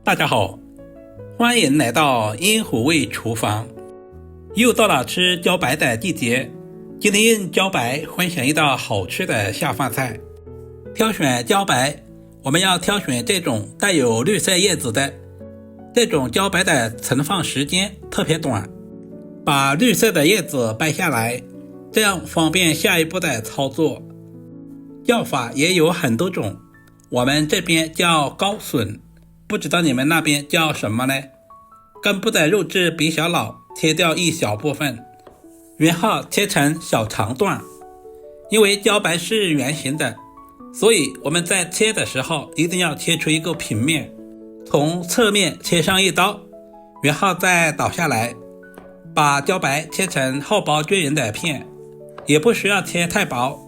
大家好，欢迎来到阴虎味厨房。又到了吃茭白的季节，今天用茭白分享一道好吃的下饭菜。挑选茭白，我们要挑选这种带有绿色叶子的，这种茭白的存放时间特别短，把绿色的叶子掰下来，这样方便下一步的操作。叫法也有很多种，我们这边叫高笋，不知道你们那边叫什么呢？根部的肉质比较老，切掉一小部分，然后切成小长段。因为茭白是圆形的，所以我们在切的时候一定要切出一个平面，从侧面切上一刀，然后再倒下来，把茭白切成厚薄均匀的片，也不需要切太薄，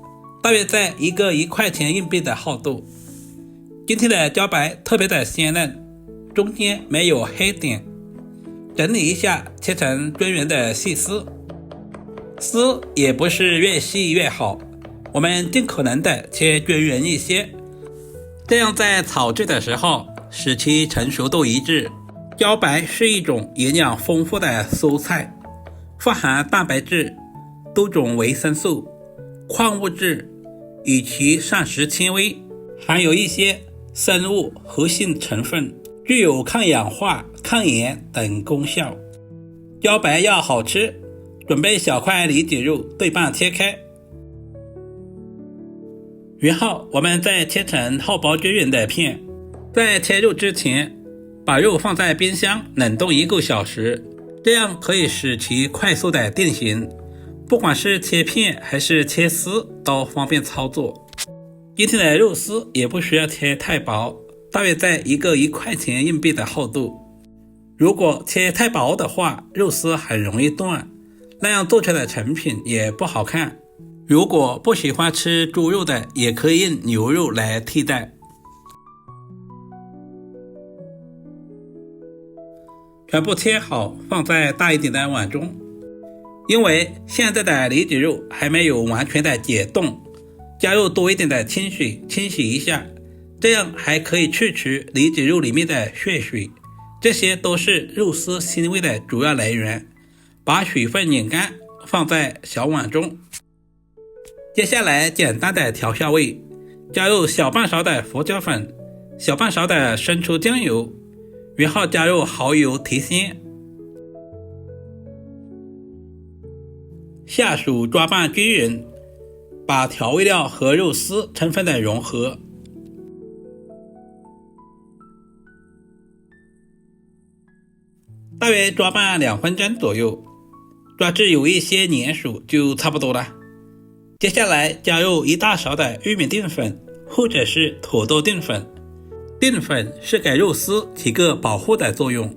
大约在一个1块钱硬币的厚度。今天的茭白特别的鲜嫩，中间没有黑点，整理一下，切成均匀的细丝。丝也不是越细越好，我们尽可能的切均匀一些，这样在炒制的时候使其成熟度一致。茭白是一种营养丰富的蔬菜，富含蛋白质、多种维生素、矿物质以及膳食纤维，含有一些生物活性成分，具有抗氧化、抗炎等功效。茭白要好吃，准备小块里脊肉对半切开，然后我们再切成厚薄均匀的片。在切肉之前，把肉放在冰箱冷冻1个小时，这样可以使其快速的定型，不管是切片还是切丝都方便操作。今天的肉丝也不需要切太薄，大约在一个1块钱硬币的厚度。如果切太薄的话，肉丝很容易断，那样做出来的成品也不好看。如果不喜欢吃猪肉的，也可以用牛肉来替代。全部切好，放在大一点的碗中。因为现在的里脊肉还没有完全的解冻，加入多一点的清水清洗一下，这样还可以去除里脊肉里面的血水，这些都是肉丝腥味的主要来源。把水分拧干，放在小碗中。接下来简单的调下味，加入小半勺的胡椒粉，小半勺的生抽酱油，然后加入蚝油提鲜。下手抓拌均匀，把调味料和肉丝充分的融合。大约抓拌2分钟左右，抓至有一些粘熟就差不多了。接下来加入1大勺的玉米淀粉或者是土豆淀粉，淀粉是给肉丝起个保护的作用。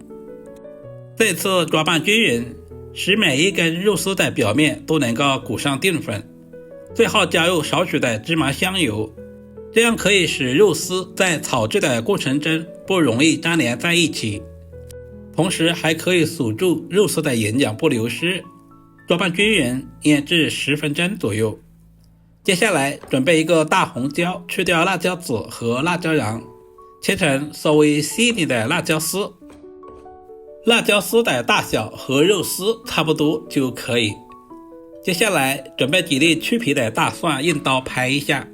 再次抓拌均匀，使每一根肉丝的表面都能够裹上淀粉。最后加入少许的芝麻香油，这样可以使肉丝在炒制的过程中不容易粘连在一起，同时还可以锁住肉丝的营养不流失。抓拌均匀，腌制10分钟左右。接下来准备一个大红椒，去掉辣椒籽和辣椒瓤，切成稍微细一点的辣椒丝。辣椒丝的大小和肉丝差不多就可以。接下来准备几粒去皮的大蒜，用刀拍一下，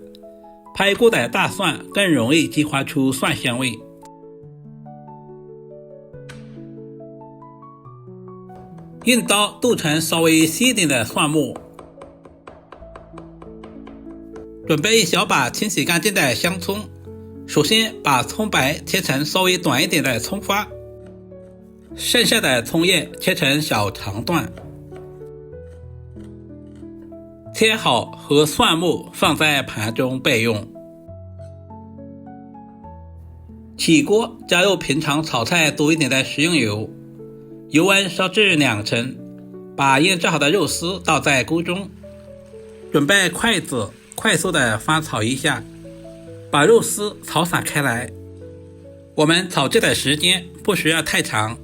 拍过的大蒜更容易激发出蒜香味。用刀剁成稍微细一点的蒜末。准备一小把清洗干净的香葱，首先把葱白切成稍微短一点的葱花，剩下的葱叶切成小长段。切好和蒜末放在盘中备用。起锅加入平常炒菜多一点的食用油，油温烧至2成，把腌制好的肉丝倒在锅中，准备筷子快速的翻炒一下，把肉丝炒散开来。我们炒制的时间不需要太长，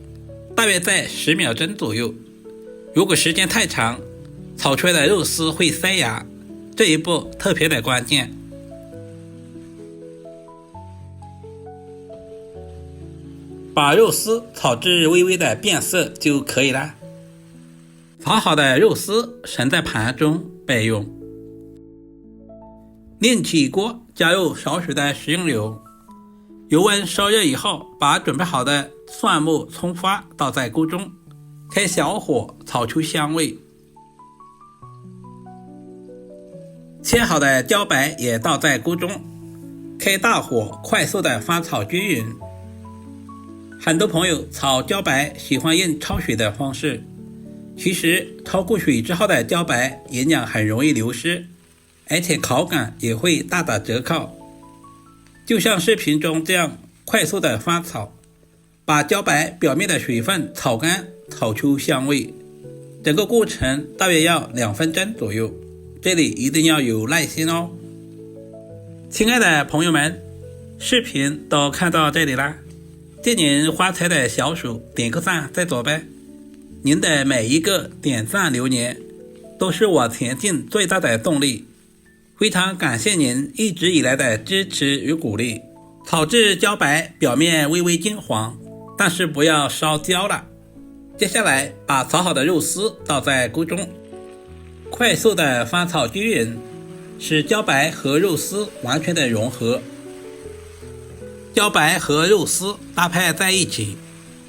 大约在10秒钟左右。如果时间太长，炒出来的肉丝会塞牙，这一步特别的关键。把肉丝炒至微微的变色就可以了。炒好的肉丝盛在盘中备用。另起锅，加入少许的食用油，油温烧热以后，把准备好的蒜末、葱花倒在锅中，开小火炒出香味。切好的茭白也倒在锅中，开大火快速的翻炒均匀。很多朋友炒茭白喜欢用焯水的方式，其实焯过水之后的茭白营养很容易流失，而且口感也会大打折扣。就像视频中这样快速的翻炒，把茭白表面的水分炒干，炒出香味。整个过程大约要2分钟左右，这里一定要有耐心哦。亲爱的朋友们，视频都看到这里啦，借您发财的小手点个赞再走呗。您的每一个点赞留言都是我前进最大的动力，非常感谢您一直以来的支持与鼓励。炒至茭白表面微微金黄，但是不要烧焦了。接下来把炒好的肉丝倒在锅中，快速的翻炒均匀，使茭白和肉丝完全的融合。茭白和肉丝搭配在一起，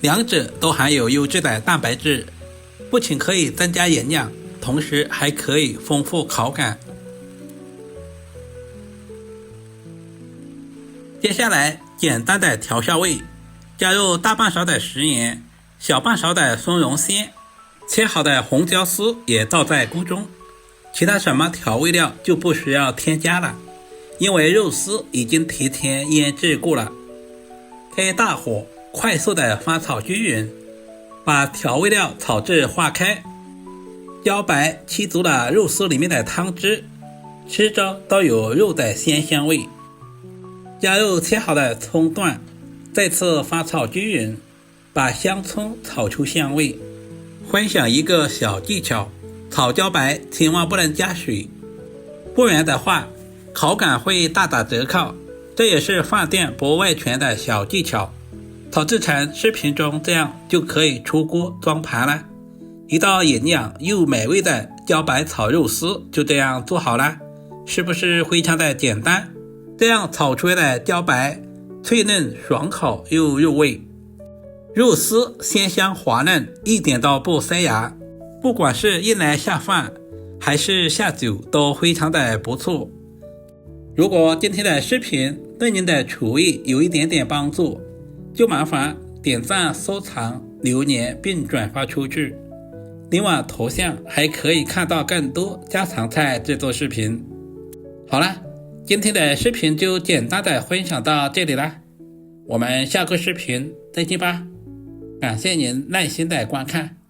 两者都含有优质的蛋白质，不仅可以增加营养，同时还可以丰富口感。接下来简单的调下味，加入大半勺的食盐，小半勺的松茸鲜，切好的红椒丝也倒在锅中，其他什么调味料就不需要添加了，因为肉丝已经提前腌制过了。开大火快速的翻炒均匀，把调味料炒至化开，茭白吸足了肉丝里面的汤汁，吃着都有肉的鲜香味。加入切好的葱段，再次翻炒均匀，把香葱炒出香味。分享一个小技巧，炒茭白千万不能加水，不然的话口感会大打折扣，这也是饭店不外传的小技巧。炒制成视频中这样就可以出锅装盘了。一道营养又美味的茭白炒肉丝就这样做好了，是不是非常的简单？这样炒出来的茭白脆嫩爽口又入味，肉丝鲜香滑嫩，一点都不塞牙，不管是用来下饭还是下酒都非常的不错。如果今天的视频对您的厨艺有一点点帮助，就麻烦点赞、收藏、留言并转发出去。另外头像还可以看到更多家常菜制作视频。好了，今天的视频就简单的分享到这里啦，我们下个视频再见吧。感谢您耐心的观看。